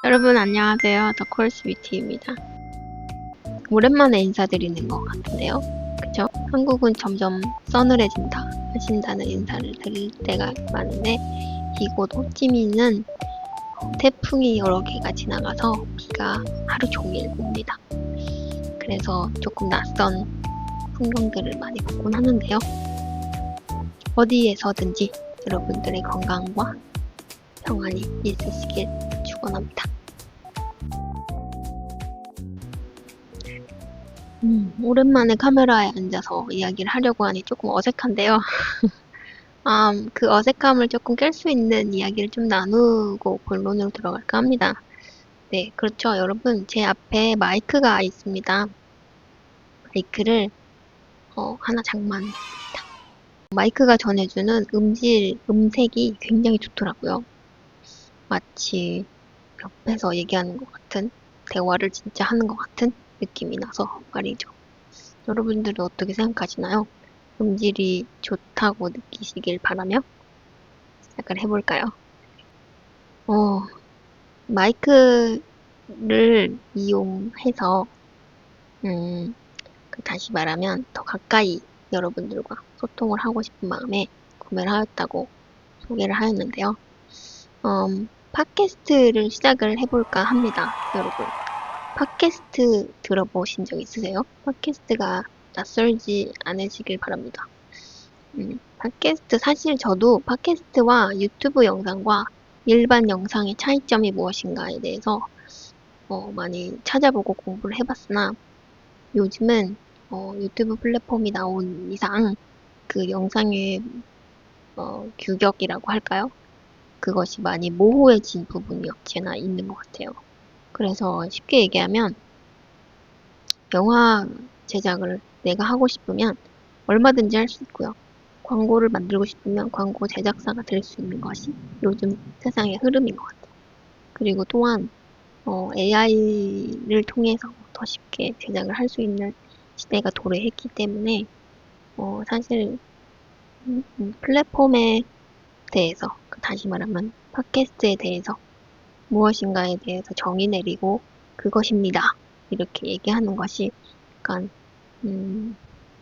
여러분 안녕하세요. 더콜스 뷰티입니다. 오랜만에 인사드리는 것 같은데요. 그쵸? 한국은 점점 서늘해진다 하신다는 인사를 들을 때가 많은데 이곳 호찌민은 태풍이 여러 개가 지나가서 비가 하루 종일 옵니다. 그래서 조금 낯선 풍경들을 많이 보곤 하는데요. 어디에서든지 여러분들의 건강과 평안이 있으시길 축원합니다. 오랜만에 카메라에 앉아서 이야기를 하려고 하니 조금 어색한데요. 그 어색함을 조금 깰 수 있는 이야기를 좀 나누고 본론으로 들어갈까 합니다. 네, 그렇죠. 여러분, 제 앞에 마이크가 있습니다. 마이크를 하나 장만했습니다. 마이크가 전해주는 음색이 굉장히 좋더라고요. 마치 옆에서 얘기하는 것 같은, 대화를 진짜 하는 것 같은 느낌이 나서 말이죠. 여러분들은 어떻게 생각하시나요? 음질이 좋다고 느끼시길 바라며 시작을 해볼까요? 어, 마이크를 이용해서, 다시 말하면 더 가까이 여러분들과 소통을 하고 싶은 마음에 구매를 하였다고 소개를 하였는데요. 팟캐스트를 시작을 해볼까 합니다, 여러분. 팟캐스트 들어보신 적 있으세요? 팟캐스트가 낯설지 않으시길 바랍니다. 팟캐스트, 사실 저도 팟캐스트와 유튜브 영상과 일반 영상의 차이점이 무엇인가에 대해서 많이 찾아보고 공부를 해봤으나 요즘은 유튜브 플랫폼이 나온 이상 그 영상의 규격이라고 할까요? 그것이 많이 모호해진 부분이 없지 않아 있는 것 같아요. 그래서 쉽게 얘기하면 영화 제작을 내가 하고 싶으면 얼마든지 할 수 있고요. 광고를 만들고 싶으면 광고 제작사가 될 수 있는 것이 요즘 세상의 흐름인 것 같아요. 그리고 또한 AI를 통해서 더 쉽게 제작을 할 수 있는 시대가 도래했기 때문에 사실 플랫폼에 대해서 다시 말하면 팟캐스트에 대해서 무엇인가에 대해서 정의 내리고 그것입니다. 이렇게 얘기하는 것이 약간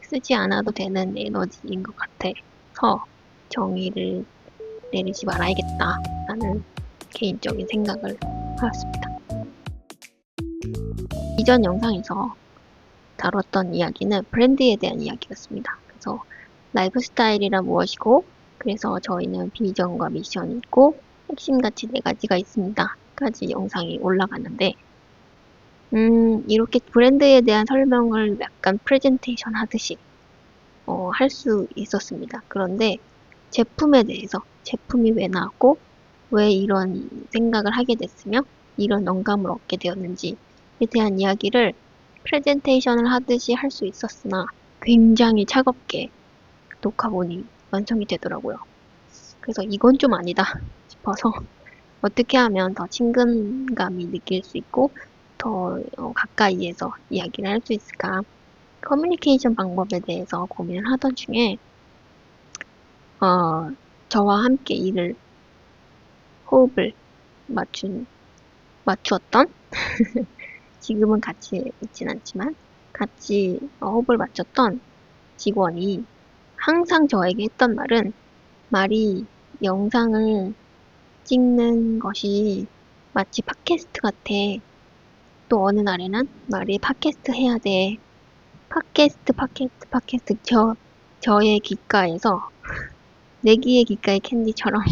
쓰지 않아도 되는 에너지인 것 같아서 정의를 내리지 말아야겠다라는 개인적인 생각을 하였습니다. 이전 영상에서 다뤘던 이야기는 브랜드에 대한 이야기였습니다. 그래서 라이프 스타일이란 무엇이고, 그래서 저희는 비전과 미션이 있고, 핵심 가치 4가지가 있습니다. 까지 영상이 올라갔는데, 이렇게 브랜드에 대한 설명을 약간 프레젠테이션 하듯이 할 수 있었습니다. 그런데 제품에 대해서 제품이 왜 나왔고 왜 이런 생각을 하게 됐으며 이런 영감을 얻게 되었는지에 대한 이야기를 프레젠테이션을 하듯이 할 수 있었으나 굉장히 차갑게 녹화본이 완성이 되더라고요. 그래서 이건 좀 아니다 싶어서 어떻게 하면 더 친근감이 느낄 수 있고 더 가까이에서 이야기를 할 수 있을까 커뮤니케이션 방법에 대해서 고민을 하던 중에 저와 함께 호흡을 맞추었던 지금은 같이 있진 않지만 같이 호흡을 맞췄던 직원이 항상 저에게 했던 말이 영상을 찍는 것이 마치 팟캐스트 같아. 또 어느 날에는 말이 팟캐스트 해야 돼. 팟캐스트. 저의 귓가에서, 내귀의 귓가의 캔디처럼,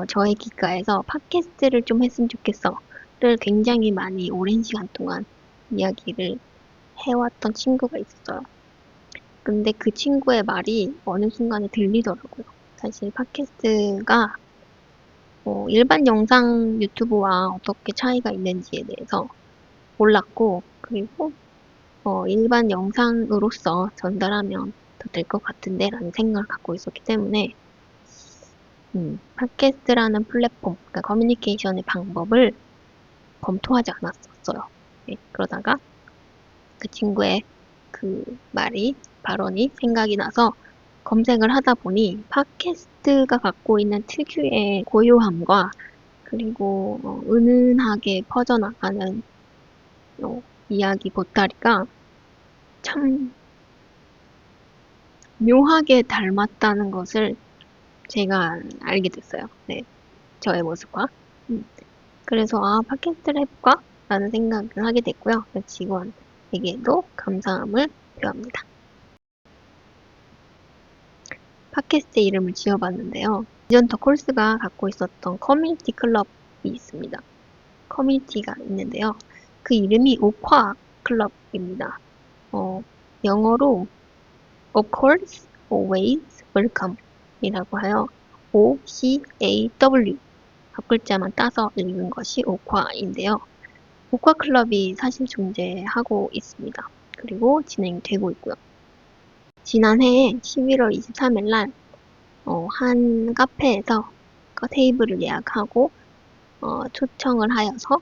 저의 귓가에서 팟캐스트를 좀 했으면 좋겠어.를 굉장히 많이 오랜 시간 동안 이야기를 해왔던 친구가 있었어요. 근데 그 친구의 말이 어느 순간에 들리더라고요. 사실 팟캐스트가 일반 영상 유튜브와 어떻게 차이가 있는지에 대해서 몰랐고, 그리고 일반 영상으로서 전달하면 더 될 것 같은데 라는 생각을 갖고 있었기 때문에 팟캐스트라는 플랫폼, 그러니까 커뮤니케이션의 방법을 검토하지 않았었어요. 네, 그러다가 그 친구의 그 발언이 생각이 나서 검색을 하다 보니 팟캐스트가 갖고 있는 특유의 고요함과 그리고 은은하게 퍼져나가는 이야기 보따리가 참 묘하게 닮았다는 것을 제가 알게 됐어요. 네, 저의 모습과. 그래서 팟캐스트를 해볼까? 라는 생각을 하게 됐고요. 직원에게도 감사함을 표합니다. 팟캐스트 이름을 지어봤는데요. 이전 더 콜스가 갖고 있었던 커뮤니티 클럽이 있습니다. 커뮤니티가 있는데요. 그 이름이 오콰 클럽입니다. 영어로 of course, always, welcome 이라고 하여 OCAW 앞글자만 따서 읽은 것이 오콰인데요. 오콰 클럽이 사실 존재하고 있습니다. 그리고 진행되고 있고요. 지난해 11월 23일 날 한 카페에서 테이블을 예약하고 초청을 하여서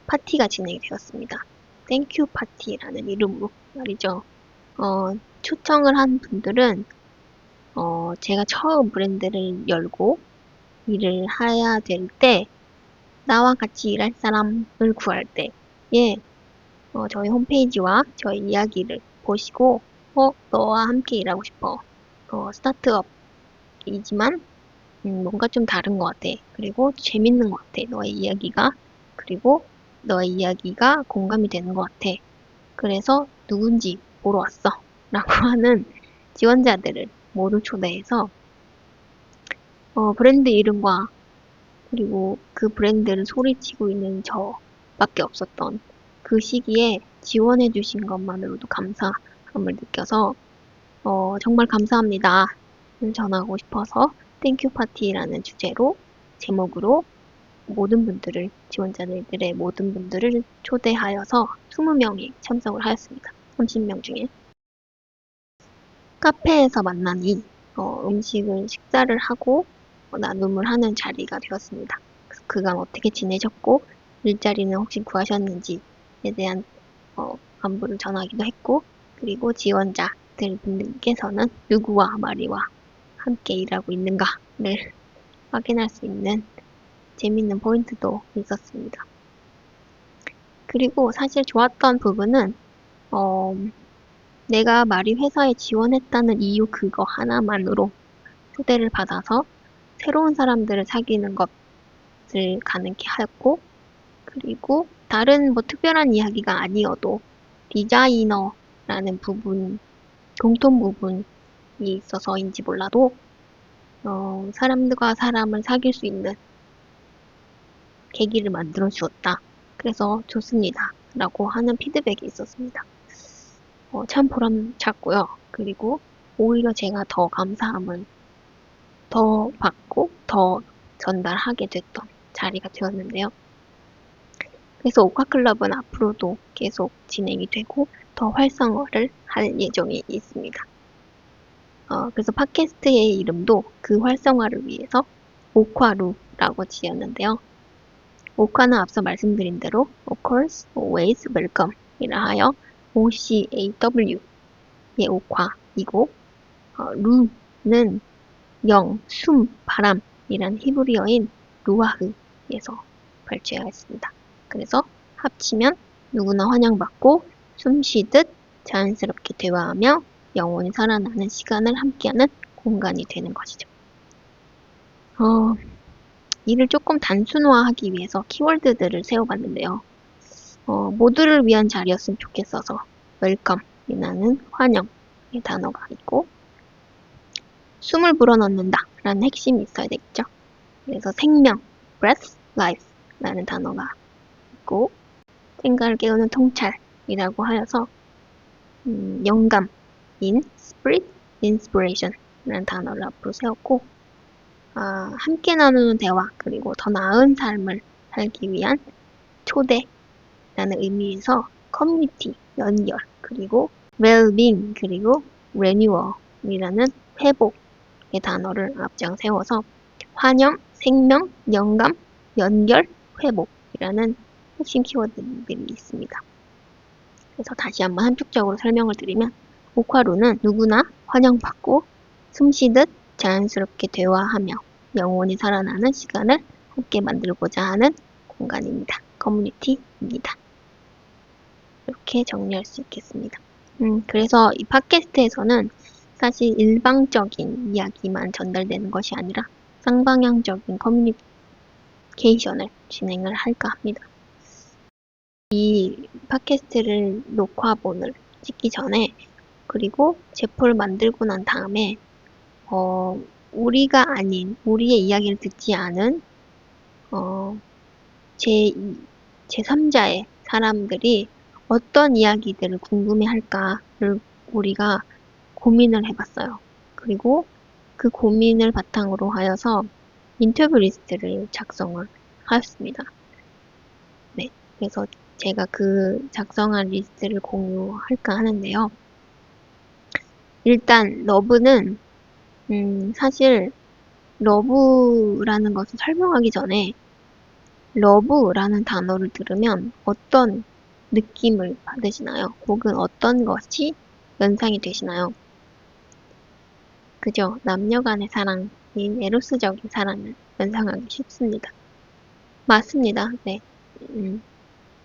파티가 진행이 되었습니다. 땡큐 파티라는 이름으로 말이죠. 초청을 한 분들은 제가 처음 브랜드를 열고 일을 해야 될 때 나와 같이 일할 사람을 구할 때에 저희 홈페이지와 저희 이야기를 보시고 너와 함께 일하고 싶어. 스타트업이지만 뭔가 좀 다른 것 같아. 그리고 재밌는 것 같아. 너의 이야기가. 그리고 너의 이야기가 공감이 되는 것 같아. 그래서 누군지 보러 왔어. 라고 하는 지원자들을 모두 초대해서 브랜드 이름과 그리고 그 브랜드를 소리치고 있는 저밖에 없었던 그 시기에 지원해 주신 것만으로도 감사함을 느껴서 정말 감사합니다를 전하고 싶어서 땡큐 파티라는 주제로 제목으로 모든 분들을 지원자들의 모든 분들을 초대하여서 20명이 참석을 하였습니다. 30명 중에 카페에서 만나니 식사를 하고 나눔을 하는 자리가 되었습니다. 그간 어떻게 지내셨고 일자리는 혹시 구하셨는지에 대한 안부를 전하기도 했고 그리고 지원자들 분들께서는 누구와 마리와 함께 일하고 있는가를 확인할 수 있는 재밌는 포인트도 있었습니다. 그리고 사실 좋았던 부분은 내가 마리 회사에 지원했다는 이유 그거 하나만으로 초대를 받아서 새로운 사람들을 사귀는 것을 가능케 하였고 그리고 다른 특별한 이야기가 아니어도 디자이너라는 부분, 공통 부분이 있어서인지 몰라도 사람들과 사람을 사귈 수 있는 계기를 만들어 주었다. 그래서 좋습니다. 라고 하는 피드백이 있었습니다. 참 보람찼고요. 그리고 오히려 제가 더 감사함을 더 받고 더 전달하게 됐던 자리가 되었는데요. 그래서 오카클럽은 앞으로도 계속 진행이 되고 더 활성화를 할 예정이 있습니다. 그래서 팟캐스트의 이름도 그 활성화를 위해서 오콰루라고 지었는데요. 오카는 앞서 말씀드린 대로 of course, always, welcome 이라 하여 OCAW의 오콰이고 루는 영, 숨, 바람이란 히브리어인 루아흐에서 발췌하였습니다. 그래서 합치면 누구나 환영받고 숨 쉬듯 자연스럽게 대화하며 영원히 살아나는 시간을 함께하는 공간이 되는 것이죠. 이를 조금 단순화하기 위해서 키워드들을 세워봤는데요. 모두를 위한 자리였으면 좋겠어서 웰컴이라는 환영의 단어가 있고 숨을 불어넣는다 라는 핵심이 있어야 되겠죠. 그래서 생명, breath, life 라는 단어가 있고 생각을 깨우는 통찰이라고 하여서 영감인 spirit, inspiration 라는 단어를 앞으로 세웠고 함께 나누는 대화 그리고 더 나은 삶을 살기 위한 초대라는 의미에서 커뮤니티, 연결 그리고 well-being 그리고 renewal이라는 회복의 단어를 앞장 세워서 환영, 생명, 영감, 연결, 회복이라는 핵심 키워드들이 있습니다. 그래서 다시 한번 함축적으로 설명을 드리면 오카루는 누구나 환영받고 숨쉬듯 자연스럽게 대화하며 영원히 살아나는 시간을 함께 만들고자 하는 공간입니다. 커뮤니티입니다. 이렇게 정리할 수 있겠습니다. 그래서 이 팟캐스트에서는 사실 일방적인 이야기만 전달되는 것이 아니라 쌍방향적인 커뮤니케이션을 진행을 할까 합니다. 이 팟캐스트를 녹화본을 찍기 전에 그리고 제포를 만들고 난 다음에 우리가 아닌 우리의 이야기를 듣지 않은 제3자의 사람들이 어떤 이야기들을 궁금해할까를 우리가 고민을 해봤어요. 그리고 그 고민을 바탕으로 하여서 인터뷰 리스트를 작성을 하였습니다. 네, 그래서 제가 그 작성한 리스트를 공유할까 하는데요. 일단 러브는 사실 러브라는 것을 설명하기 전에 러브라는 단어를 들으면 어떤 느낌을 받으시나요? 혹은 어떤 것이 연상이 되시나요? 그죠? 남녀 간의 사랑인 에로스적인 사랑을 연상하기 쉽습니다. 맞습니다. 네.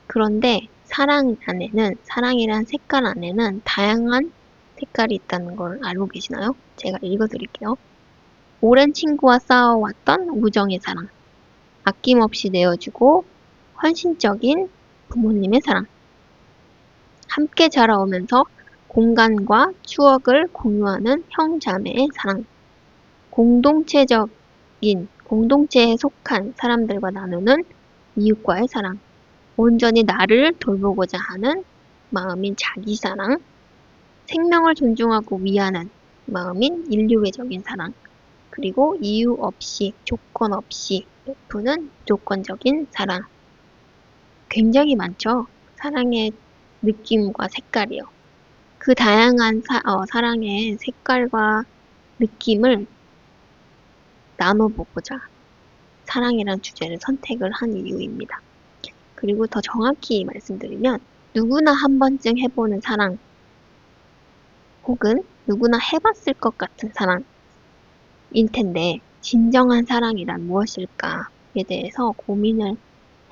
그런데 사랑이란 색깔 안에는 다양한 색깔이 있다는 걸 알고 계시나요? 제가 읽어드릴게요. 오랜 친구와 쌓아왔던 우정의 사랑, 아낌없이 내어주고 헌신적인 부모님의 사랑, 함께 자라오면서 공간과 추억을 공유하는 형자매의 사랑, 공동체에 속한 사람들과 나누는 이웃과의 사랑, 온전히 나를 돌보고자 하는 마음인 자기 사랑, 생명을 존중하고 위하는 마음인 인류애적인 사랑, 그리고 이유 없이, 조건 없이 베푸는 무조건적인 사랑. 굉장히 많죠? 사랑의 느낌과 색깔이요. 그 다양한 사랑의 색깔과 느낌을 나눠보고자 사랑이란 주제를 선택을 한 이유입니다. 그리고 더 정확히 말씀드리면 누구나 한 번쯤 해보는 사랑 혹은 누구나 해봤을 것 같은 사랑일 텐데 진정한 사랑이란 무엇일까에 대해서 고민을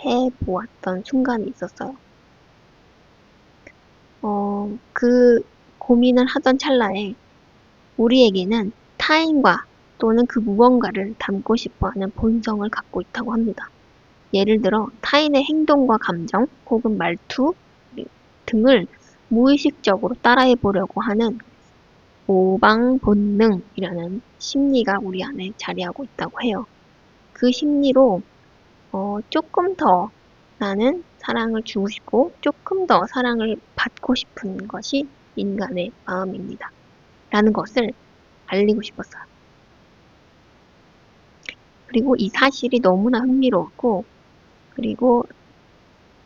해보았던 순간이 있었어요. 그 고민을 하던 찰나에 우리에게는 타인과 또는 그 무언가를 닮고 싶어하는 본성을 갖고 있다고 합니다. 예를 들어 타인의 행동과 감정 혹은 말투 등을 무의식적으로 따라해 보려고 하는 모방 본능이라는 심리가 우리 안에 자리하고 있다고 해요. 그 심리로 조금 더 나는 사랑을 주고 싶고 조금 더 사랑을 받고 싶은 것이 인간의 마음입니다. 라는 것을 알리고 싶었어요. 그리고 이 사실이 너무나 흥미로웠고 그리고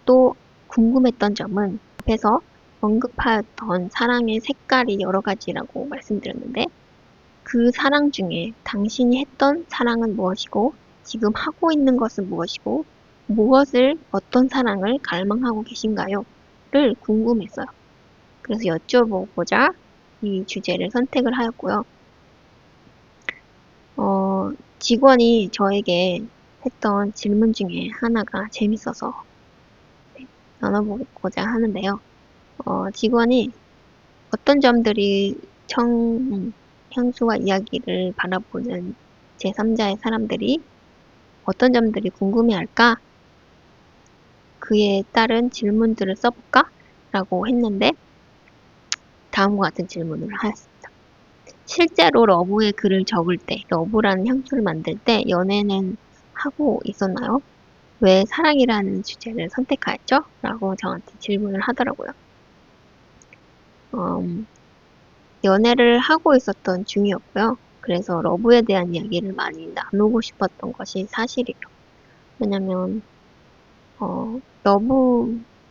또 궁금했던 점은 앞에서 언급하였던 사랑의 색깔이 여러 가지라고 말씀드렸는데 그 사랑 중에 당신이 했던 사랑은 무엇이고 지금 하고 있는 것은 무엇이고 어떤 사랑을 갈망하고 계신가요? 를 궁금했어요. 그래서 여쭤보고자 이 주제를 선택을 하였고요. 직원이 저에게 했던 질문 중에 하나가 재밌어서 나눠보고자 하는데요. 직원이 어떤 점들이 향수와 이야기를 바라보는 제3자의 사람들이 어떤 점들이 궁금해할까? 그에 따른 질문들을 써볼까? 라고 했는데 다음과 같은 질문을 하였습니다. 실제로 러브의 글을 적을 때, 러브라는 향수를 만들 때 연애는 하고 있었나요? 왜 사랑이라는 주제를 선택하였죠? 라고 저한테 질문을 하더라고요. 연애를 하고 있었던 중이었고요. 그래서 러브에 대한 이야기를 많이 나누고 싶었던 것이 사실이에요. 왜냐면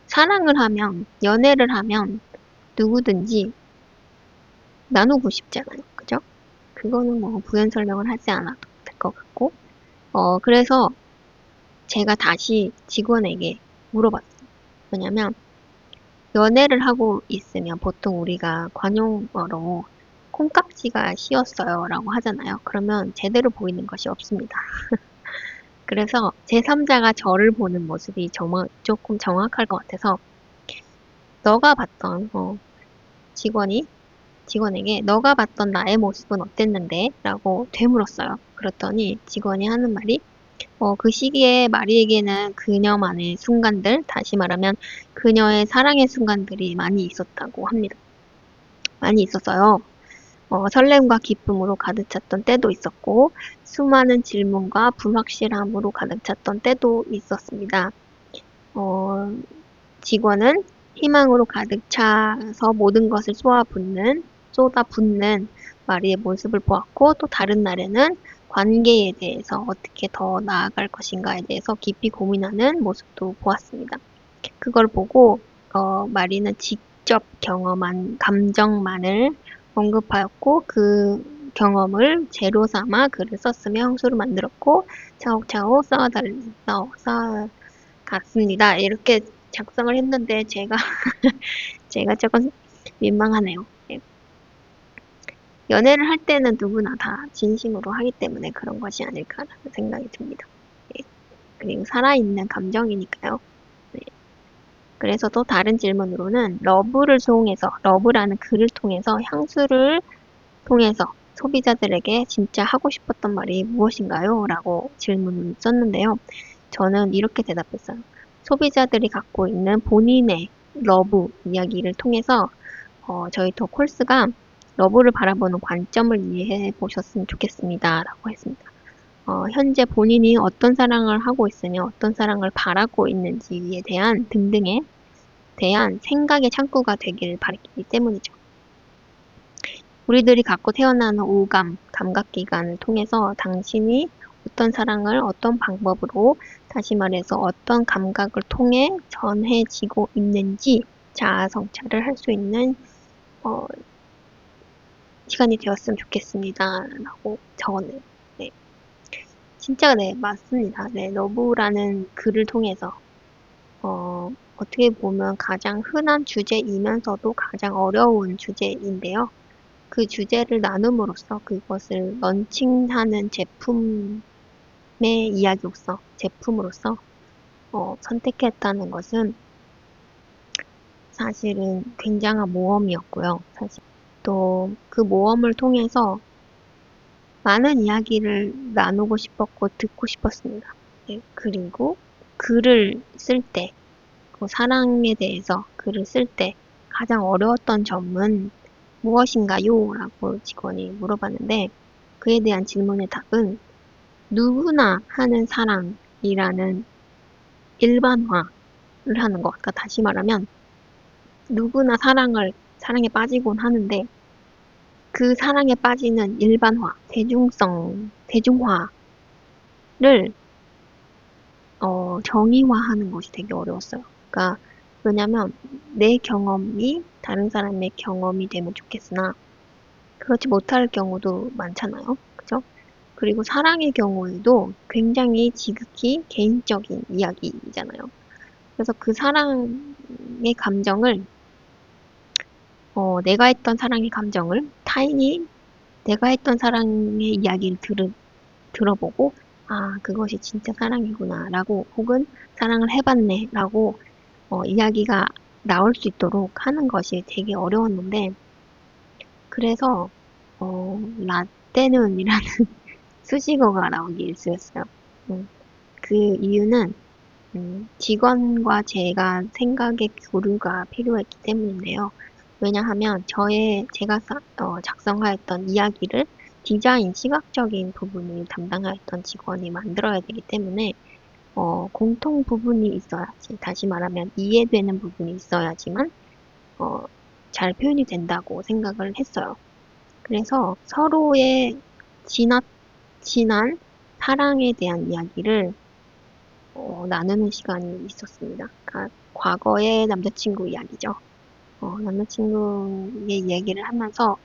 사랑을 하면, 연애를 하면 누구든지 나누고 싶잖아요. 그죠? 그거는 뭐 부연 설명을 하지 않아도 될 것 같고. 그래서 제가 다시 직원에게 물어봤어요. 왜냐면 연애를 하고 있으면 보통 우리가 관용어로 콩깍지가 씌었어요 라고 하잖아요. 그러면 제대로 보이는 것이 없습니다. 그래서 제3자가 저를 보는 모습이 조금 정확할 것 같아서 너가 봤던 직원에게 너가 봤던 나의 모습은 어땠는데? 라고 되물었어요. 그랬더니 직원이 하는 말이 그 시기에 마리에게는 그녀만의 순간들, 다시 말하면 그녀의 사랑의 순간들이 많이 있었다고 합니다. 많이 있었어요. 설렘과 기쁨으로 가득 찼던 때도 있었고, 수많은 질문과 불확실함으로 가득 찼던 때도 있었습니다. 어, 직원은 희망으로 가득 차서 모든 것을 쏟아붓는 마리의 모습을 보았고, 또 다른 날에는 관계에 대해서 어떻게 더 나아갈 것인가에 대해서 깊이 고민하는 모습도 보았습니다. 그걸 보고, 마리는 직접 경험한 감정만을 언급하였고, 그 경험을 재료 삼아 글을 썼으며 형수를 만들었고, 차곡차곡 쌓아갔습니다. 이렇게 작성을 했는데, 제가 조금 민망하네요. 예. 연애를 할 때는 누구나 다 진심으로 하기 때문에 그런 것이 아닐까라는 생각이 듭니다. 예. 그리고 살아있는 감정이니까요. 네. 그래서 또 다른 질문으로는 러브라는 글을 통해서 향수를 통해서 소비자들에게 진짜 하고 싶었던 말이 무엇인가요? 라고 질문을 썼는데요. 저는 이렇게 대답했어요. 소비자들이 갖고 있는 본인의 러브 이야기를 통해서 저희 더 콜스가 러브를 바라보는 관점을 이해해 보셨으면 좋겠습니다. 라고 했습니다. 현재 본인이 어떤 사랑을 하고 있으며 어떤 사랑을 바라고 있는지에 대한 등등에 대한 생각의 창구가 되길 바랬기 때문이죠. 우리들이 갖고 태어나는 감각기관을 통해서 당신이 어떤 사랑을 어떤 방법으로, 다시 말해서 어떤 감각을 통해 전해지고 있는지 자아 성찰을 할 수 있는 어, 시간이 되었으면 좋겠습니다. 라고 적었네요. 네. 진짜 네, 맞습니다. 네, 러브라는 글을 통해서 어떻게 보면 가장 흔한 주제이면서도 가장 어려운 주제인데요. 그 주제를 나눔으로써 그것을 런칭하는 제품으로서 선택했다는 것은 사실은 굉장한 모험이었고요. 사실 또 그 모험을 통해서 많은 이야기를 나누고 싶었고 듣고 싶었습니다. 네, 그리고 글을 쓸 때, 그 사랑에 대해서 글을 쓸 때 가장 어려웠던 점은 무엇인가요? 라고 직원이 물어봤는데 그에 대한 질문의 답은 누구나 하는 사랑이라는 일반화를 하는 것. 그러니까 다시 말하면 누구나 사랑에 빠지곤 하는데 그 사랑에 빠지는 대중화를 정의화하는 것이 되게 어려웠어요. 그러니까 왜냐면 내 경험이 다른 사람의 경험이 되면 좋겠으나 그렇지 못할 경우도 많잖아요. 그죠? 그리고 사랑의 경우에도 굉장히 지극히 개인적인 이야기잖아요. 그래서 그 사랑의 감정을, 내가 했던 사랑의 감정을 타인이 내가 했던 사랑의 이야기를 들어보고, 아, 그것이 진짜 사랑이구나, 라고, 혹은 사랑을 해봤네, 라고, 이야기가 나올 수 있도록 하는 것이 되게 어려웠는데, 그래서, 라떼는이라는 수식어가 나오기 일쑤였어요. 그 이유는 직원과 제가 생각의 교류가 필요했기 때문인데요. 왜냐하면 제가 작성하였던 이야기를 시각적인 부분을 담당하였던 직원이 만들어야 되기 때문에 공통 부분이 있어야지, 다시 말하면 이해되는 부분이 있어야지만 어, 잘 표현이 된다고 생각을 했어요. 그래서 서로의 지난 사랑에 대한 이야기를 나누는 시간이 있었습니다. 그러니까 과거의 남자친구 이야기죠. 남자친구의 얘기를 하면서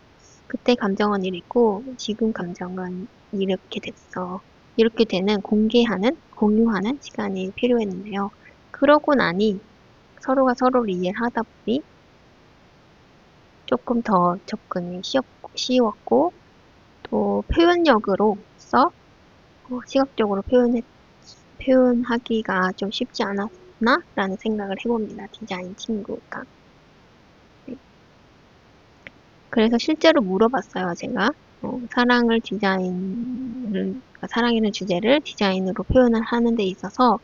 그때 감정은 이랬고 지금 감정은 이렇게 됐어. 이렇게 되는 공유하는 시간이 필요했는데요. 그러고 나니 서로가 서로를 이해를 하다 보니 조금 더 접근이 쉬웠고 또 표현력으로서 시각적으로 표현했을 표현하기가 좀 쉽지 않았나? 라는 생각을 해봅니다. 디자인 친구가. 네. 그래서 실제로 물어봤어요, 제가. 사랑이라는 주제를 디자인으로 표현을 하는 데 있어서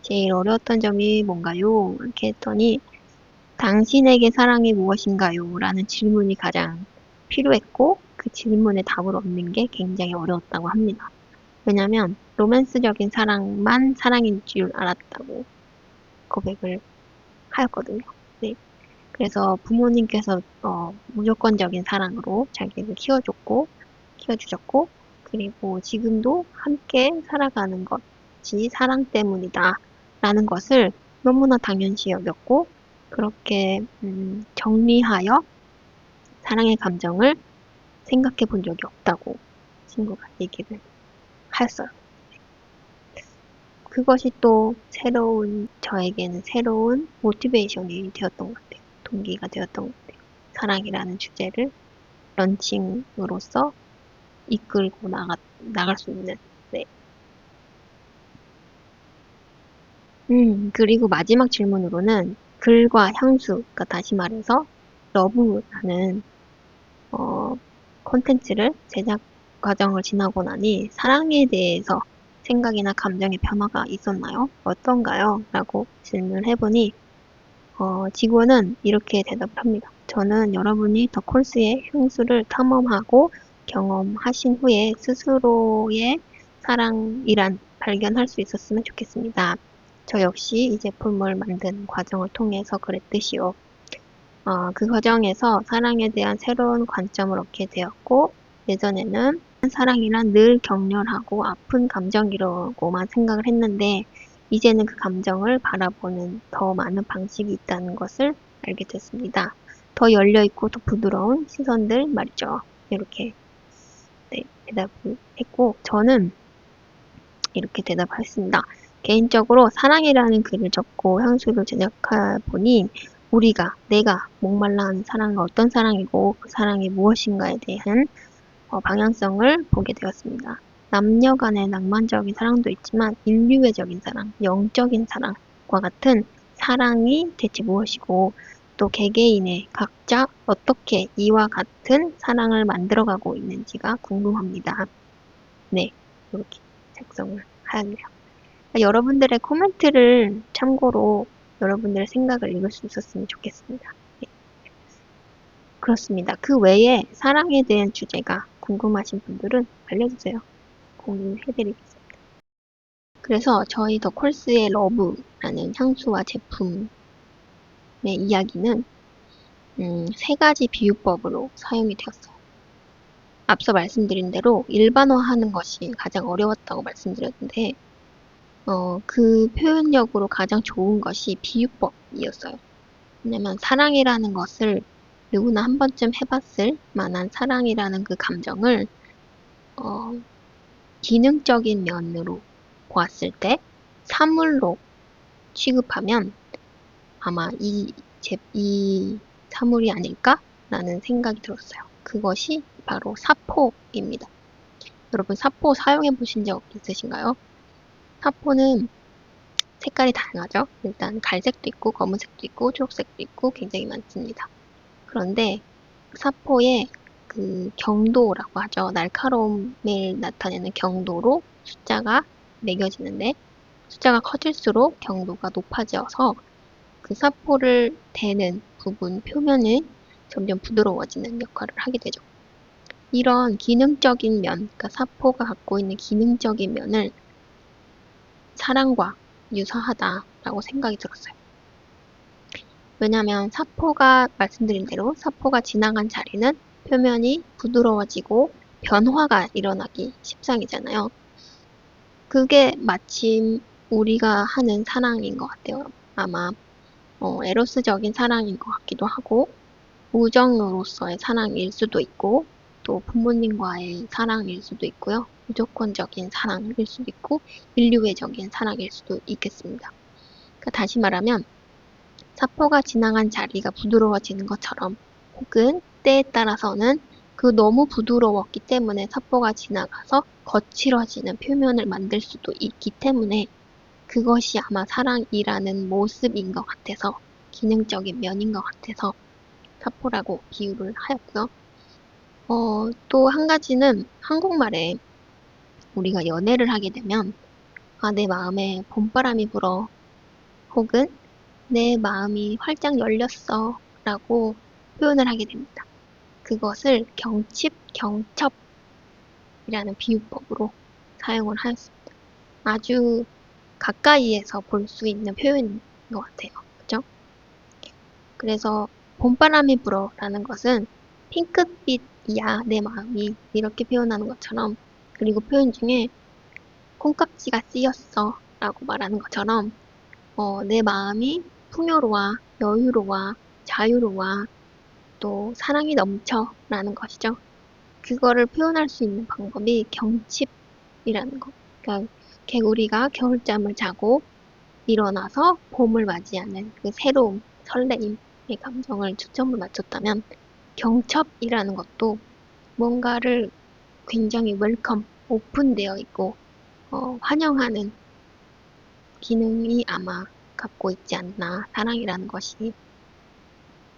제일 어려웠던 점이 뭔가요? 이렇게 했더니, 당신에게 사랑이 무엇인가요? 라는 질문이 가장 필요했고, 그 질문에 답을 얻는 게 굉장히 어려웠다고 합니다. 왜냐면, 로맨스적인 사랑만 사랑인 줄 알았다고 고백을 하였거든요. 네. 그래서 부모님께서 무조건적인 사랑으로 자기를 키워주셨고, 그리고 지금도 함께 살아가는 것이 사랑 때문이다. 라는 것을 너무나 당연시 여겼고, 그렇게 정리하여 사랑의 감정을 생각해 본 적이 없다고 친구가 얘기를 하였어요. 그것이 또 저에게는 새로운 모티베이션이 되었던 것 같아요. 동기가 되었던 것 같아요. 사랑이라는 주제를 런칭으로서 이끌고 나갈 수 있는, 네. 그리고 마지막 질문으로는 글과 향수, 그러니까 다시 말해서 러브라는, 어, 콘텐츠를 제작 과정을 지나고 나니 사랑에 대해서 생각이나 감정의 변화가 있었나요? 어떤가요? 라고 질문을 해보니, 직원은 이렇게 대답을 합니다. 저는 여러분이 더 콜스의 향수를 탐험하고 경험하신 후에 스스로의 사랑이란 발견할 수 있었으면 좋겠습니다. 저 역시 이 제품을 만든 과정을 통해서 그랬듯이요. 그 과정에서 사랑에 대한 새로운 관점을 얻게 되었고, 예전에는 사랑이란 늘 격렬하고 아픈 감정이라고만 생각을 했는데, 이제는 그 감정을 바라보는 더 많은 방식이 있다는 것을 알게 됐습니다. 더 열려있고 더 부드러운 시선들 말이죠. 이렇게, 네, 대답을 했고, 저는 이렇게 대답했습니다. 개인적으로 사랑이라는 글을 적고 향수를 제작해 보니 내가 목말라 하는 사랑은 어떤 사랑이고 그 사랑이 무엇인가에 대한 방향성을 보게 되었습니다. 남녀 간의 낭만적인 사랑도 있지만 인류애적인 사랑, 영적인 사랑과 같은 사랑이 대체 무엇이고 또 개개인의 각자 어떻게 이와 같은 사랑을 만들어가고 있는지가 궁금합니다. 네, 이렇게 작성을 하였네요. 여러분들의 코멘트를 참고로 여러분들의 생각을 읽을 수 있었으면 좋겠습니다. 네, 그렇습니다. 그 외에 사랑에 대한 주제가 궁금하신 분들은 알려주세요. 공유해드리겠습니다. 그래서 저희 더 콜스의 러브라는 향수와 제품의 이야기는 세 가지 비유법으로 사용이 되었어요. 앞서 말씀드린 대로 일반화하는 것이 가장 어려웠다고 말씀드렸는데 그 표현력으로 가장 좋은 것이 비유법이었어요. 왜냐면 사랑이라는 것을 누구나 한 번쯤 해봤을 만한 사랑이라는 그 감정을 어, 기능적인 면으로 보았을 때 사물로 취급하면 아마 이 사물이 아닐까라는 생각이 들었어요. 그것이 바로 사포입니다. 여러분 사포 사용해 보신 적 있으신가요? 사포는 색깔이 다양하죠. 일단 갈색도 있고 검은색도 있고 초록색도 있고 굉장히 많습니다. 그런데 사포의 그 경도라고 하죠. 날카로움을 나타내는 경도로 숫자가 매겨지는데 숫자가 커질수록 경도가 높아져서 그 사포를 대는 부분 표면이 점점 부드러워지는 역할을 하게 되죠. 이런 기능적인 면, 그러니까 사포가 갖고 있는 기능적인 면을 사랑과 유사하다라고 생각이 들었어요. 왜냐하면 말씀드린 대로 사포가 지나간 자리는 표면이 부드러워지고 변화가 일어나기 십상이잖아요. 그게 마침 우리가 하는 사랑인 것 같아요. 아마 에로스적인 사랑인 것 같기도 하고 우정으로서의 사랑일 수도 있고 또 부모님과의 사랑일 수도 있고요. 무조건적인 사랑일 수도 있고 인류애적인 사랑일 수도 있겠습니다. 그러니까 다시 말하면 사포가 지나간 자리가 부드러워지는 것처럼 혹은 때에 따라서는 그 너무 부드러웠기 때문에 사포가 지나가서 거칠어지는 표면을 만들 수도 있기 때문에 그것이 아마 사랑이라는 모습인 것 같아서, 기능적인 면인 것 같아서 사포라고 비유를 하였고요. 또 한 가지는 한국말에 우리가 연애를 하게 되면 내 마음에 봄바람이 불어 혹은 내 마음이 활짝 열렸어 라고 표현을 하게 됩니다. 그것을 경칩, 경첩이라는 비유법으로 사용을 하였습니다. 아주 가까이에서 볼 수 있는 표현인 것 같아요. 그죠? 그래서 봄바람이 불어라는 것은 핑크빛이야 내 마음이 이렇게 표현하는 것처럼, 그리고 표현 중에 콩깍지가 씌었어 라고 말하는 것처럼 내 마음이 풍요로워, 여유로워, 자유로워, 또 사랑이 넘쳐 라는 것이죠. 그거를 표현할 수 있는 방법이 경칩이라는 거. 그러니까 개구리가 겨울잠을 자고 일어나서 봄을 맞이하는 그 새로움, 설레임의 감정을 초점을 맞췄다면, 경첩이라는 것도 뭔가를 굉장히 웰컴, 오픈되어 있고 환영하는 기능이 아마 갖고 있지 않나, 사랑이라는 것이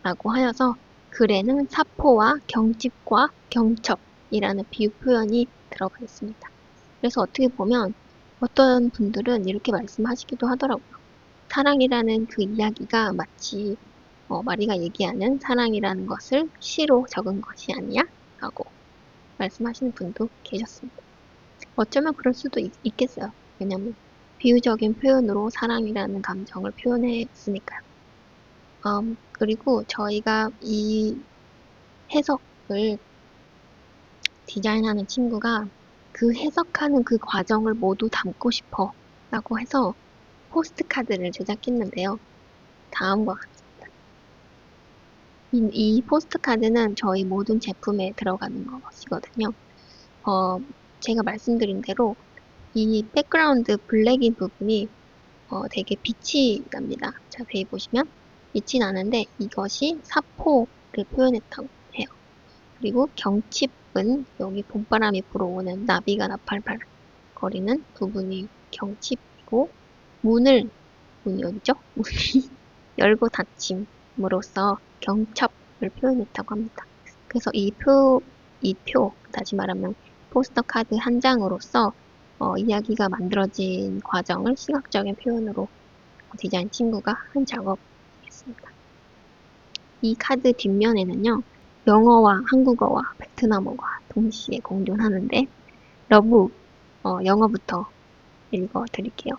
라고 하여서 글에는 사포와 경칩과 경첩이라는 비유 표현이 들어가 있습니다. 그래서 어떻게 보면 어떤 분들은 이렇게 말씀하시기도 하더라고요. 사랑이라는 그 이야기가 마치 마리가 얘기하는 사랑이라는 것을 시로 적은 것이 아니야? 라고 말씀하시는 분도 계셨습니다. 어쩌면 그럴 수도 있겠어요. 왜냐면 비유적인 표현으로 사랑이라는 감정을 표현했으니까요. 그리고 저희가 이 해석을 디자인하는 친구가 그 해석하는 그 과정을 모두 담고 싶어 라고 해서 포스트 카드를 제작했는데요. 다음과 같습니다. 이 포스트 카드는 저희 모든 제품에 들어가는 것이거든요. 제가 말씀드린 대로 이 백그라운드 블랙인 부분이 되게 빛이 납니다. 자세히 보시면 빛이 나는데 이것이 사포를 표현했다고 해요. 그리고 경칩은 여기 봄바람이 불어오는 나비가 나팔팔 거리는 부분이 경칩이고, 문이 어디죠? 문이 열고 닫힘으로써 경첩을 표현했다고 합니다. 그래서 다시 말하면 포스터 카드 한 장으로서 이야기가 만들어진 과정을 시각적인 표현으로 디자인 친구가 한 작업이었습니다. 이 카드 뒷면에는요, 영어와 한국어와 베트남어가 동시에 공존하는데, 러브, 영어부터 읽어 드릴게요.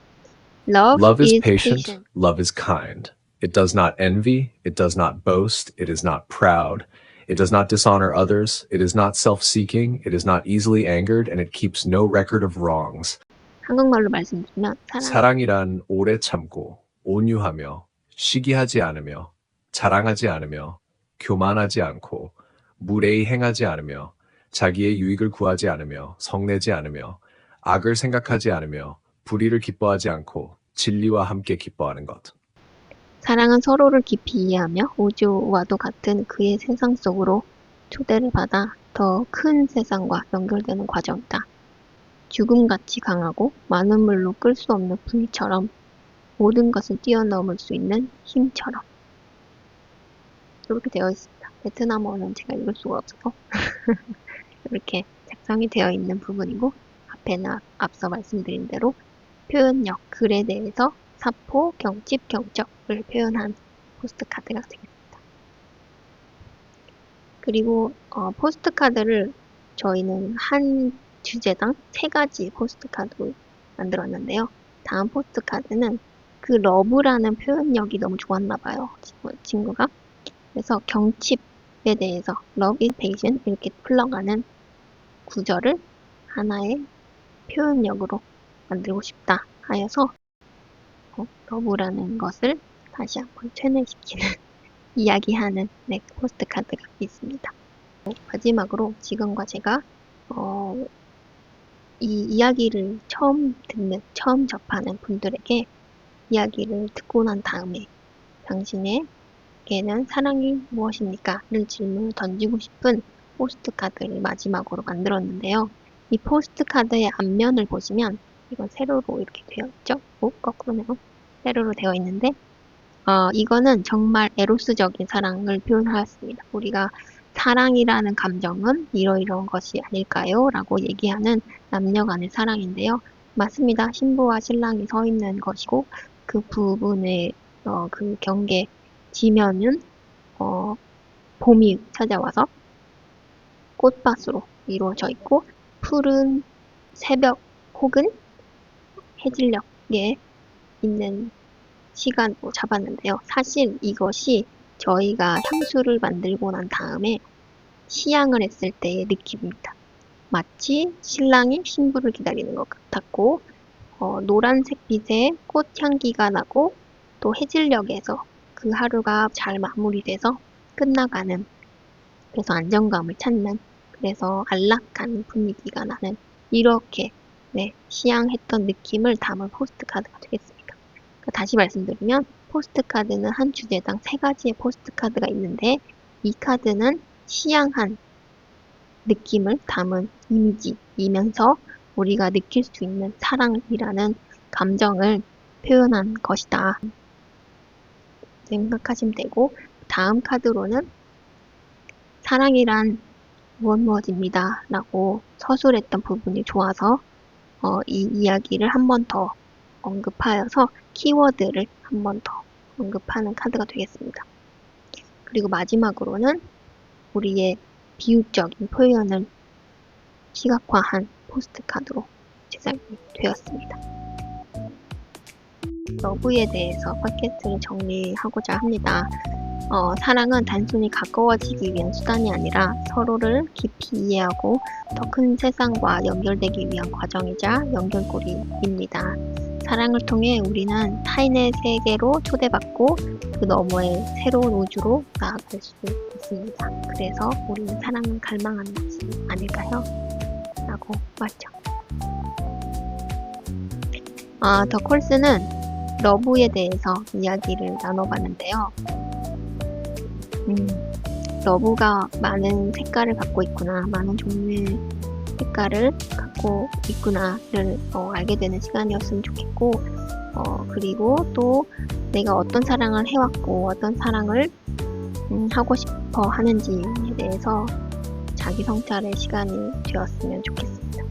Love Love is is patient, patient. love is kind. It does not envy, it does not boast, it is not proud. It does not dishonor others, it is not self-seeking, it is not easily angered, and it keeps no record of wrongs. 한국말로 말씀드리면 사랑이란 오래 참고, 온유하며, 시기하지 않으며, 자랑하지 않으며, 교만하지 않고, 무례히 행하지 않으며, 자기의 유익을 구하지 않으며, 성내지 않으며, 악을 생각하지 않으며, 불의를 기뻐하지 않고, 진리와 함께 기뻐하는 것. 사랑은 서로를 깊이 이해하며 우주와도 같은 그의 세상 속으로 초대를 받아 더 큰 세상과 연결되는 과정이다. 죽음같이 강하고 많은 물로 끌 수 없는 불처럼, 모든 것을 뛰어넘을 수 있는 힘처럼. 이렇게 되어 있습니다. 베트남어는 제가 읽을 수가 없어서 이렇게 작성이 되어 있는 부분이고, 앞에는 앞서 말씀드린 대로 표현력, 글에 대해서 사포, 경칩, 경첩을 표현한 포스트 카드가 되겠습니다. 그리고 포스트 카드를 저희는 한 주제당 3가지 포스트 카드로 만들었는데요. 다음 포스트 카드는 그 러브라는 표현력이 너무 좋았나 봐요, 친구가. 그래서 경칩에 대해서 love is patient 이렇게 풀러가는 구절을 하나의 표현력으로 만들고 싶다 하여서 러브라는 것을 다시 한번 체내시키는 이야기하는 포스트 카드가 있습니다. 마지막으로 지금과 제가 이 이야기를 처음 접하는 분들에게 이야기를 듣고 난 다음에 당신에게는 사랑이 무엇입니까? 를 질문을 던지고 싶은 포스트 카드를 마지막으로 만들었는데요. 이 포스트 카드의 앞면을 보시면 이건 세로로 이렇게 되어 있죠. 거꾸로네요. 세로로 되어 있는데, 이거는 정말 에로스적인 사랑을 표현하였습니다. 우리가 사랑이라는 감정은 이러이러한 것이 아닐까요? 라고 얘기하는 남녀 간의 사랑인데요. 맞습니다. 신부와 신랑이 서 있는 것이고, 그 부분의, 그 경계 지면은, 봄이 찾아와서 꽃밭으로 이루어져 있고, 푸른 새벽 혹은 해질녘에 있는 시간으로 잡았는데요. 사실 이것이 저희가 향수를 만들고 난 다음에 시향을 했을 때의 느낌입니다. 마치 신랑이 신부를 기다리는 것 같았고, 노란색 빛의 꽃향기가 나고, 또 해질녘에서 그 하루가 잘 마무리돼서 끝나가는, 그래서 안정감을 찾는, 그래서 안락한 분위기가 나는, 이렇게 네, 시향했던 느낌을 담은 포스트카드가 되겠습니다. 다시 말씀드리면 포스트카드는 한 주제당 3가지의 포스트카드가 있는데, 이 카드는 시향한 느낌을 담은 이미지이면서 우리가 느낄 수 있는 사랑이라는 감정을 표현한 것이다 생각하시면 되고, 다음 카드로는 사랑이란 무엇무엇입니다 라고 서술했던 부분이 좋아서 이 이야기를 한 번 더 언급하여서 키워드를 한 번 더 언급하는 카드가 되겠습니다. 그리고 마지막으로는 우리의 비유적인 표현을 시각화한 포스트카드로 제작이 되었습니다. 러브에 대해서 팟캐스트를 정리하고자 합니다. 사랑은 단순히 가까워지기 위한 수단이 아니라 서로를 깊이 이해하고 더 큰 세상과 연결되기 위한 과정이자 연결고리입니다. 사랑을 통해 우리는 타인의 세계로 초대받고 그 너머의 새로운 우주로 나아갈 수 있습니다. 그래서 우리는 사랑을 갈망하는 것이 아닐까요? 라고 말죠. 더 콜스는 러브에 대해서 이야기를 나눠봤는데요. 러브가 많은 색깔을 갖고 있구나, 많은 종류의 색깔을 갖고 있구나를 알게 되는 시간이었으면 좋겠고, 그리고 또 내가 어떤 사랑을 해왔고 어떤 사랑을 하고 싶어 하는지에 대해서 자기 성찰의 시간이 되었으면 좋겠습니다.